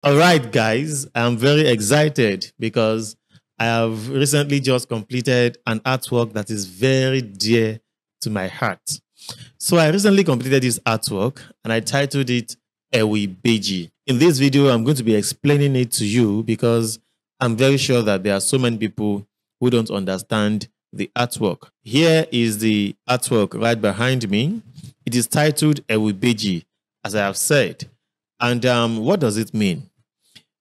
All right, guys, I'm very excited because I have recently just completed an artwork that is very dear to my heart. So I recently completed this artwork and I titled it Ibeji. In this video, I'm going to be explaining it to you because I'm very sure that there are so many people who don't understand the artwork. Here is the artwork right behind me. It is titled Ibeji, as I have said. And what does it mean?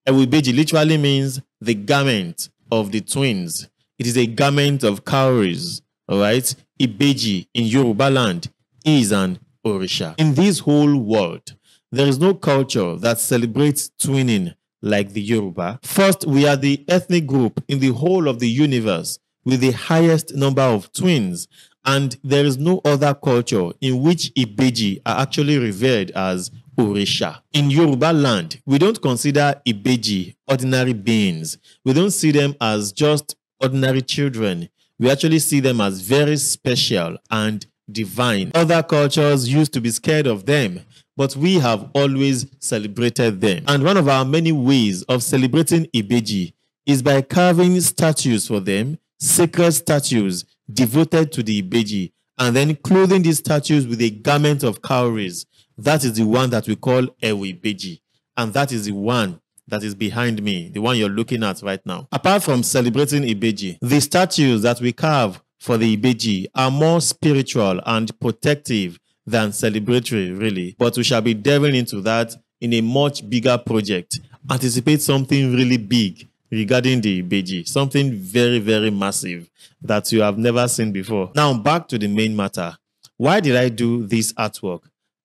Ibeji literally means the garment of the twins. It is a garment of cowries, all right? Ibeji in Yoruba land is an Orisha. In this whole world, there is no culture that celebrates twinning like the Yoruba. First, we are the ethnic group in the whole of the universe with the highest number of twins, and there is no other culture in which Ibeji are actually revered as Orisha. In Yoruba land, we don't consider Ibeji ordinary beings. We don't see them as just ordinary children. We actually see them as very special and divine. Other cultures used to be scared of them, but we have always celebrated them. And one of our many ways of celebrating Ibeji is by carving statues for them, sacred statues devoted to the Ibeji, and then clothing these statues with a garment of cowries. That is the one that we call Ibeji, and that is the one that is behind me, the one you're looking at right now. Apart from celebrating Ibeji, the statues that we carve for the Ibeji are more spiritual and protective than celebratory, really. But we shall be delving into that in a much bigger project. Anticipate something really big regarding the Ibeji, something very, very massive that you have never seen before. Now, back to the main matter. Why did I do this artwork?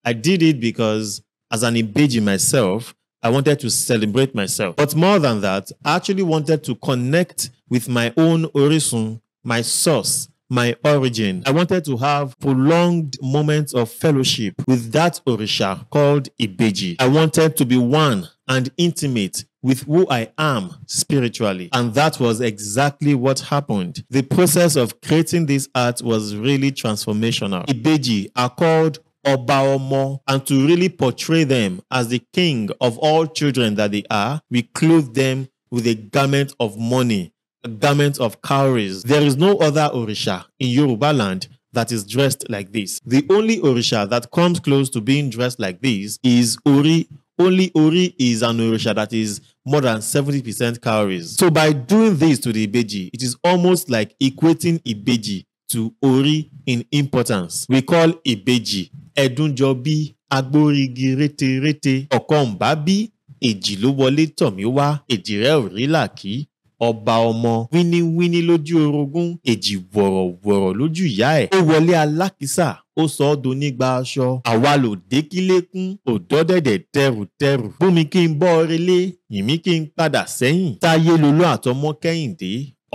I did it because as an Ibeji myself, I wanted to celebrate myself. But more than that, I actually wanted to connect with my own Orisun, my source, my origin. I wanted to have prolonged moments of fellowship with that Orisha called Ibeji. I wanted to be one and intimate with who I am spiritually. And that was exactly what happened. The process of creating this art was really transformational. Ibeji are called Oba Omo, and to really portray them as the king of all children that they are, we clothe them with a garment of money, a garment of cowries. There is no other Orisha in Yoruba land that is dressed like this. The only Orisha that comes close to being dressed like this is Ori. Only Ori is an Orisha that is more than 70% cowries. So by doing this to the Ibeji, it is almost like equating Ibeji to Ori in importance. We call Ibeji Edunjobi Agborigi Rete Rete Okombabi Èjì ló wọlé tọ̀ mí wá èjìrẹ́ ò rí làkì ọba ọmọ wíníwíní lójú orogún èjì wọ̀rọ̀wọ̀rọ̀ lójú ìyá ẹ̀ ó wọlé alákìísà ó sọ ọ́ donígba aṣọ àwa lò dékílékún òdọ́dẹ̀dẹ̀ tẹrùtẹrù bómi kí n bọ́ relé yìnmí kí n padà sẹ́yìn táyé lolú àtọmọ kẹ́hìndé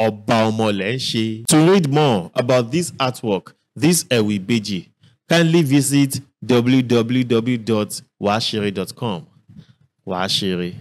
ọba ọmọ lẹ́ ń ṣe. To read more about this artwork, this Ibeji, kindly visit www.waasere.com. Waasere.